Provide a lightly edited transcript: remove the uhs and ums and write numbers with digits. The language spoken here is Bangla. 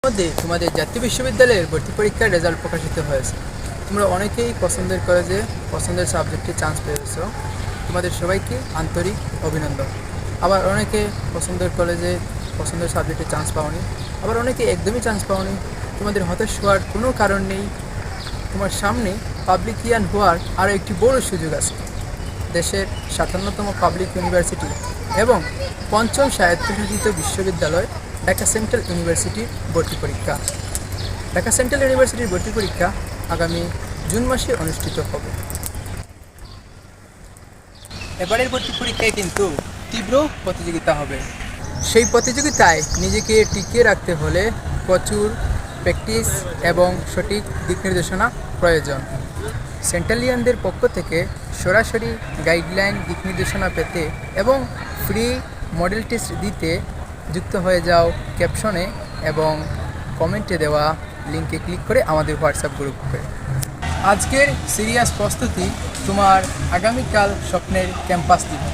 মধ্যে তোমাদের জাতীয় বিশ্ববিদ্যালয়ের ভর্তি পরীক্ষার রেজাল্ট প্রকাশিত হয়েছে। তোমরা অনেকেই পছন্দের কলেজে পছন্দের সাবজেক্টে চান্স পেয়েছো। তোমাদের সবাইকে আন্তরিক অভিনন্দন। আবার অনেকে পছন্দের কলেজে পছন্দের সাবজেক্টে চান্স পাওনি, আবার অনেকে একদমই চান্স পাওনি। তোমাদের হতাশ হওয়ার কোনো কারণ নেই। তোমার সামনে পাবলিকিয়ান হওয়ার আরও একটি বড় সুযোগ আছে। দেশের 57তম পাবলিক ইউনিভার্সিটি এবং পঞ্চম স্বায়ত্তশাসিত বিশ্ববিদ্যালয় ঢাকা সেন্ট্রাল ইউনিভার্সিটির ভর্তি পরীক্ষা। ঢাকা সেন্ট্রাল ইউনিভার্সিটির ভর্তি পরীক্ষা আগামী জুন মাসে অনুষ্ঠিত হবে। এবারের ভর্তি পরীক্ষায় কিন্তু তীব্র প্রতিযোগিতা হবে। সেই প্রতিযোগিতায় নিজেকে টিকিয়ে রাখতে হলে প্রচুর প্র্যাকটিস এবং সঠিক দিক নির্দেশনা প্রয়োজন। সেন্ট্রালিয়ানদের পক্ষ থেকে সরাসরি গাইডলাইন দিক নির্দেশনা পেতে এবং ফ্রি মডেল টেস্ট দিতে যুক্ত হয়ে যাও ক্যাপশনে এবং কমেন্টে দেওয়া লিঙ্কে ক্লিক করে আমাদের হোয়াটসঅ্যাপ গ্রুপে। আজকের সিরিয়াস প্রস্তুতি তোমার আগামীকাল স্বপ্নের ক্যাম্পাস দিবে।